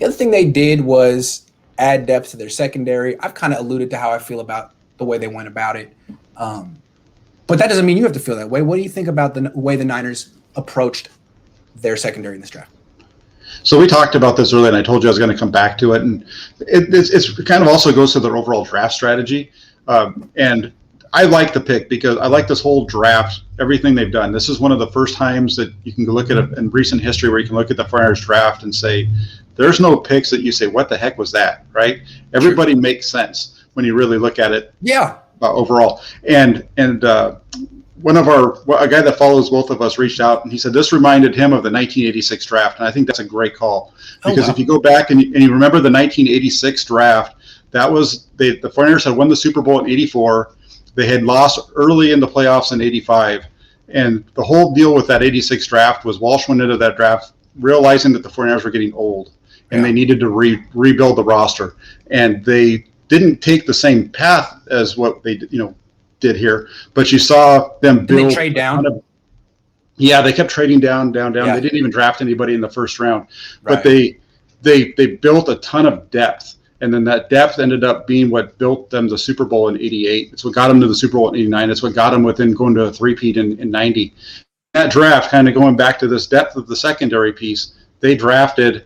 The other thing they did was add depth to their secondary. I've kind of alluded to how I feel about the way they went about it. But that doesn't mean you have to feel that way. What do you think about the way the Niners approached their secondary in this draft? So we talked about this earlier, and I told you I was going to come back to it. And it kind of also goes to their overall draft strategy. And I like the pick because I like this whole draft, everything they've done. This is one of the first times that you can look at it in recent history where you can look at the 49ers draft and say, there's no picks that you say, what the heck was that, right? Everybody makes sense when you really look at it. Yeah. Overall. And a guy that follows both of us reached out and he said this reminded him of the 1986 draft. And I think that's a great call because if you go back and you remember the 1986 draft, that was the 49ers had won the Super Bowl in 84. They had lost early in the playoffs in 85. And the whole deal with that 86 draft was Walsh went into that draft realizing that the 49ers were getting old and they needed to rebuild the roster. And they didn't take the same path as what they did here, but you saw them build. Did they trade down? They kept trading down. Yeah. They didn't even draft anybody in the first round, but they built a ton of depth, and then that depth ended up being what built them the Super Bowl in '88. It's what got them to the Super Bowl in '89. It's what got them within going to a three-peat in '90. That draft, kind of going back to this depth of the secondary piece, they drafted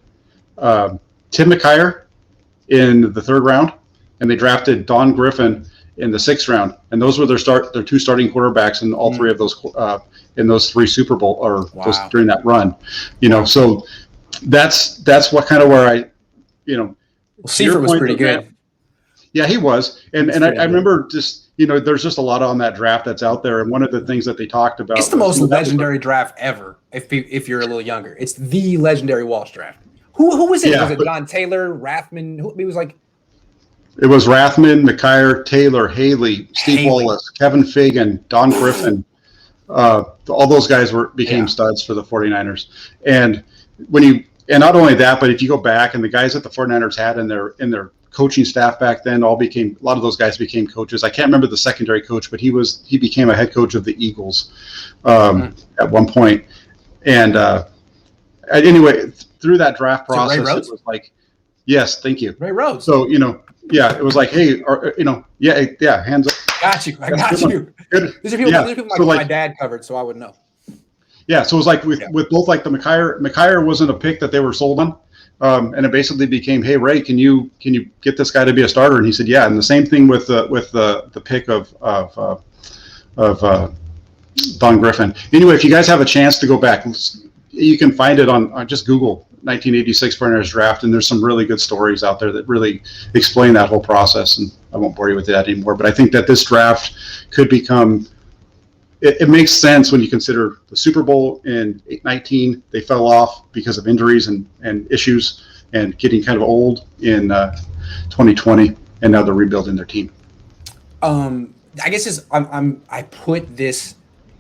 Tim McKyer in the third round, and they drafted Don Griffin in the sixth round, and those were their two starting quarterbacks in all three of those in those three Super Bowl during that run. So that's what kind of where I Seifert was pretty good. Yeah, he was, and I remember just there's just a lot on that draft that's out there, and one of the things that they talked about. It's the most legendary draft ever. If you're a little younger, it's the legendary Walsh draft. Who was it? Was it John Taylor, Rathman? It was like. It was Rathman, McKyer, Taylor, Haley, Steve Wallace, Kevin Fagan, Don Griffin. All those guys became studs for the 49ers. And not only that, but if you go back and the guys that the 49ers had in their coaching staff back then a lot of those guys became coaches. I can't remember the secondary coach, but he became a head coach of the Eagles at one point. And anyway, through that draft process, it was like, yes, thank you. Ray Rhodes. So, it was like, hey, hands up. Got you. I got you. These are people my dad covered, so I would know. Yeah, so it was like with both like the McKyer wasn't a pick that they were sold on, and it basically became, hey Ray, can you get this guy to be a starter? And he said, yeah. And the same thing with the pick of Don Griffin. Anyway, if you guys have a chance to go back, you can find it on just Google 1986 49ers draft, and there's some really good stories out there that really explain that whole process, and I won't bore you with that anymore. But I think that this draft could become it makes sense when you consider the Super Bowl in 19. They fell off because of injuries and issues and getting kind of old in 2020, and now they're rebuilding their team. I guess I put this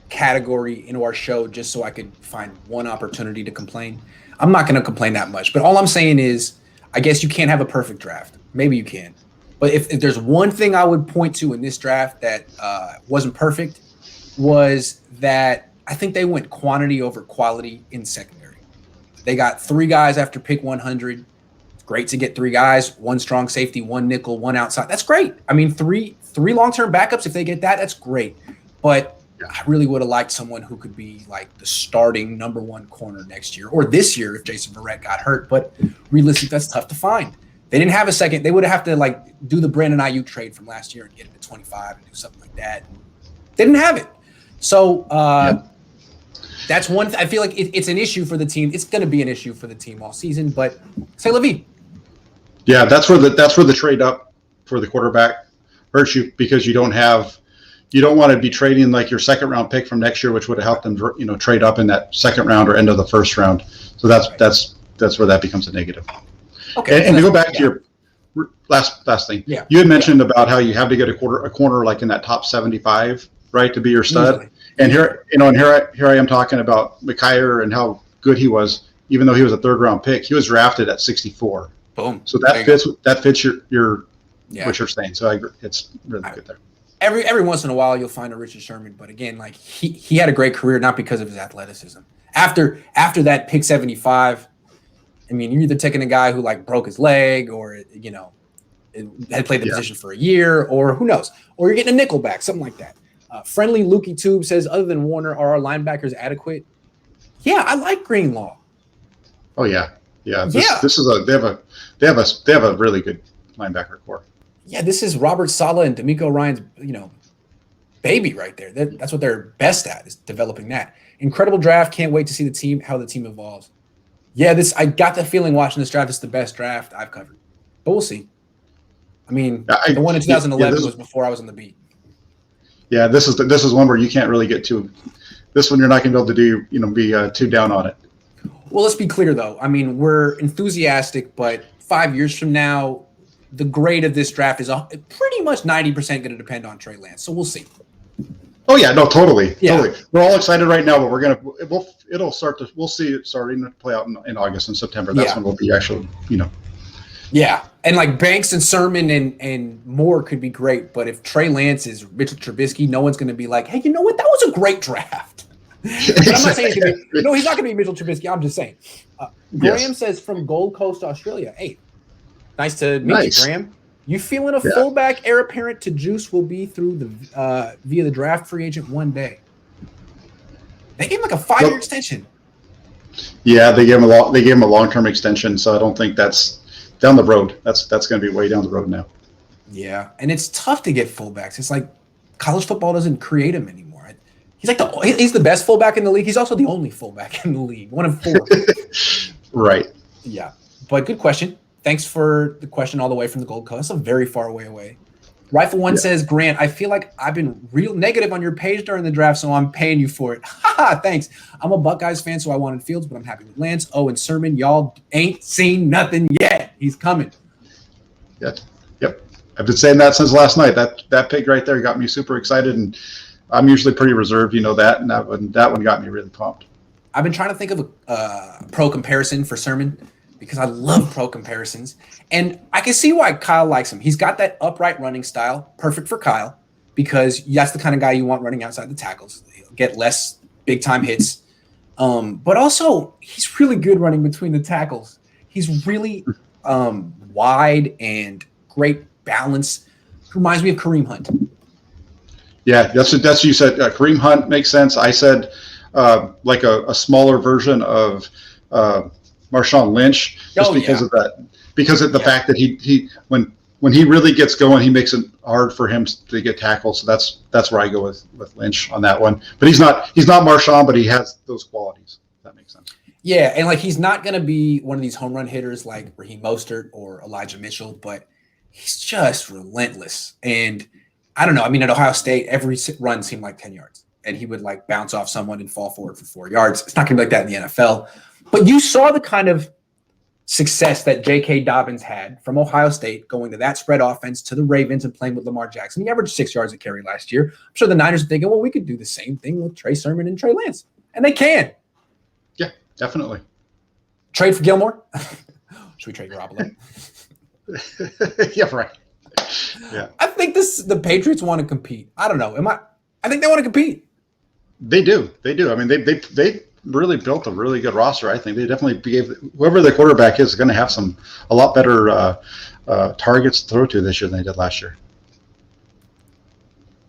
category into our show just so I could find one opportunity to complain. I'm not going to complain that much, but all I'm saying is I guess you can't have a perfect draft. Maybe you can. But if there's one thing I would point to in this draft that wasn't perfect was that I think they went quantity over quality in secondary. They got 3 guys after pick 100. It's great to get 3 guys, 1 strong safety, 1 nickel, 1 outside. That's great. I mean, three long-term backups, if they get that, that's great. But I really would have liked someone who could be like the starting number 1 corner next year or this year if Jason Verrett got hurt. But realistically, that's tough to find. They didn't have a second. They would have to do the Brandon Ayuk trade from last year and get him to 25 and do something like that. They didn't have it. So that's one. I feel like it's an issue for the team. It's going to be an issue for the team all season. But say Levy. Yeah, that's where the trade up for the quarterback hurts you because you don't want to be trading like your second round pick from next year, which would have helped them, trade up in that second round or end of the first round. So that's where that becomes a negative. Okay. And to go back to your last thing, you had mentioned about how you have to get a corner like in that top 75, right, to be your stud. Usually. And here I am talking about McKyer and how good he was, even though he was a third round pick. He was drafted at 64. Boom. So that fits your what you're saying. So it's really good there. Every once in a while you'll find a Richard Sherman, but again, like he had a great career not because of his athleticism. After that pick 75, I mean, you're either taking a guy who like broke his leg or, had played the position for a year, or who knows, or you're getting a nickelback, something like that. Friendly Lukey Tube says, other than Warner, are our linebackers adequate? Yeah, I like Greenlaw. Oh yeah. This is they have a really good linebacker core. Yeah, this is Robert Saleh and D'Amico Ryan's, baby right there. That's what they're best at, is developing that. Incredible draft. Can't wait to see how the team evolves. Yeah, I got the feeling watching this draft, it's the best draft I've covered. But we'll see. I mean, the one in 2011 was before I was on the beat. Yeah, this is one where you can't really get too. This one you're not going to be able to do, be too down on it. Well, let's be clear though. I mean, we're enthusiastic, but 5 years from now, the grade of this draft is pretty much 90% going to depend on Trey Lance. So we'll see. Oh yeah, no, totally. We're all excited right now, but we'll see it starting to play out in August and September. That's when we'll be actually, Yeah, and like Banks and Sermon and Moore could be great, but if Trey Lance is Mitchell Trubisky, no one's going to be like, hey, you know what? That was a great draft. I'm not saying he's not going to be Mitchell Trubisky. I'm just saying. Graham says from Gold Coast, Australia. Hey, nice to meet you, Graham. You feeling a fullback heir apparent to Juice will be through the via the draft free agent one day? They gave him like a 5-year extension. Yeah, they gave him a long-term extension, so I don't think that's down the road. That's going to be way down the road now. Yeah, and it's tough to get fullbacks. It's like college football doesn't create them anymore. He's the best fullback in the league. He's also the only fullback in the league, one of 4. Right. Yeah, but good question. Thanks for the question all the way from the Gold Coast. That's a very far away. Rifle One says, Grant, I feel like I've been real negative on your page during the draft, so I'm paying you for it. Haha, thanks. I'm a Buckeyes fan, so I wanted Fields, but I'm happy with Lance. Oh, and Sermon, y'all ain't seen nothing yet. He's coming. Yep. I've been saying that since last night. That pick right there got me super excited, and I'm usually pretty reserved, that, and that one got me really pumped. I've been trying to think of a pro comparison for Sermon because I love pro comparisons, and I can see why Kyle likes him. He's got that upright running style, perfect for Kyle, because that's the kind of guy you want running outside the tackles. He'll get less big-time hits, but also he's really good running between the tackles. He's really wide and great balance. Reminds me of Kareem Hunt. Yeah, that's what you said. Kareem Hunt makes sense. I said like a smaller version of Marshawn Lynch, just because of that, because of the fact that he when he really gets going, he makes it hard for him to get tackled. So that's where I go with Lynch on that one. But he's not Marshawn, but he has those qualities. If that makes sense. Yeah, and like he's not going to be one of these home run hitters like Raheem Mostert or Elijah Mitchell, but he's just relentless. And I don't know. I mean, at Ohio State, every run seemed like 10 yards, and he would like bounce off someone and fall forward for 4 yards. It's not going to be like that in the NFL. But you saw the kind of success that J.K. Dobbins had from Ohio State going to that spread offense to the Ravens and playing with Lamar Jackson. He averaged 6 yards a carry last year. I'm sure the Niners are thinking, well, we could do the same thing with Trey Sermon and Trey Lance. And they can. Yeah, definitely. Trade for Gilmore? Should we trade Garoppolo? Yeah, right. Yeah. I think the Patriots want to compete. I don't know. I think they want to compete. They do. I mean, they really built a really good roster. I think they definitely gave whoever the quarterback is going to have a lot better targets to throw to this year than they did last year.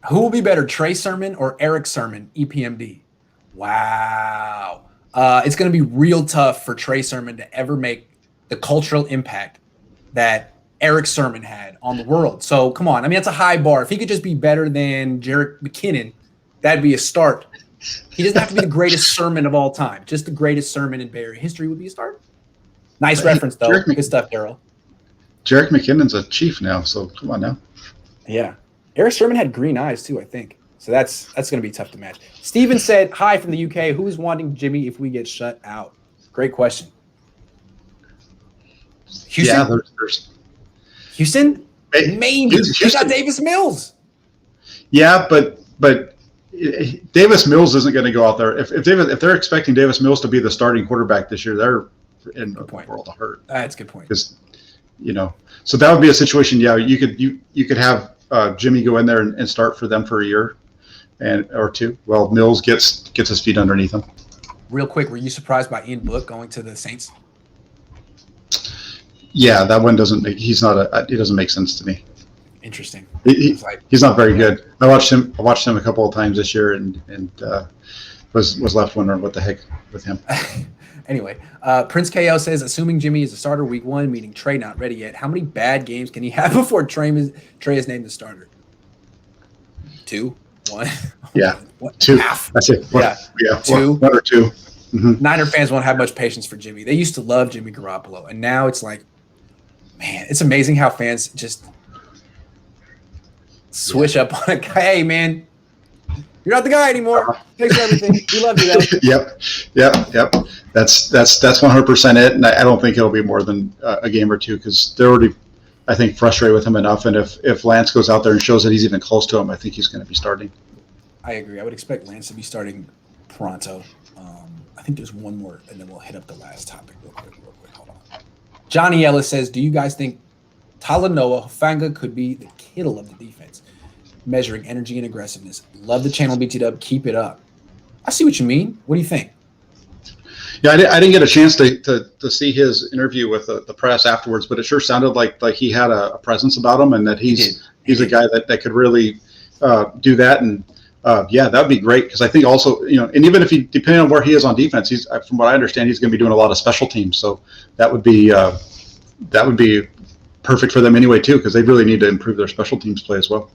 Who will be better, Trey Sermon or Eric Sermon, EPMD? Wow. It's going to be real tough for Trey Sermon to ever make the cultural impact that Eric Sermon had on the world. So come on. I mean, that's a high bar. If he could just be better than Jerick McKinnon, that'd be a start. He doesn't have to be the greatest sermon of all time. Just the greatest sermon in Bay Area history would be a start. Nice reference, though. Good stuff, Daryl. Jerick McKinnon's a Chief now, so come on now. Yeah. Eric Sermon had green eyes, too, I think. So that's going to be tough to match. Steven said, hi from the UK. Who is wanting Jimmy if we get shut out? Great question. Houston? Yeah, there's Houston? Maybe. They got Davis Mills. Yeah, but Davis Mills isn't going to go out there. If they're expecting Davis Mills to be the starting quarterback this year, they're in the world of hurt. That's a good point. Because so that would be a situation. Yeah, you could have Jimmy go in there and start for them for a year or two. Well, Mills gets his feet underneath him. Real quick, were you surprised by Ian Book going to the Saints? Yeah, that one doesn't make. He doesn't make sense to me. Interesting. He's not very good. I watched him a couple of times this year, and was left wondering what the heck with him. Anyway, Prince KO says, assuming Jimmy is a starter week 1, meaning Trey not ready yet, how many bad games can he have before Trey is named the starter? 2, 1. Yeah, 2. Half. That's it. Yeah, 2. 1 or 2. Mm-hmm. Niner fans won't have much patience for Jimmy. They used to love Jimmy Garoppolo, and now it's like, man, it's amazing how fans just switch up on a guy. Hey, man, you're not the guy anymore. Thanks for everything. We love you, though. Yep. That's 100% it, and I don't think it'll be more than a game or 2 because they're already, I think, frustrated with him enough. And if Lance goes out there and shows that he's even close to him, I think he's going to be starting. I agree. I would expect Lance to be starting pronto. I think there's one more, and then we'll hit up the last topic real quick. Hold on. Johnny Ellis says, do you guys think Talanoa Hufanga could be the Kittle of the defense, measuring energy and aggressiveness? Love the channel, BT-Dub. Keep it up. I see what you mean. What do you think? Yeah, I didn't get a chance to see his interview with the press afterwards, but it sure sounded like he had a presence about him, and that he's a guy that could really do that. And yeah, that would be great because I think also, and even if depending on where he is on defense, he's, from what I understand, he's going to be doing a lot of special teams. So that would be perfect for them anyway too, because they really need to improve their special teams play as well.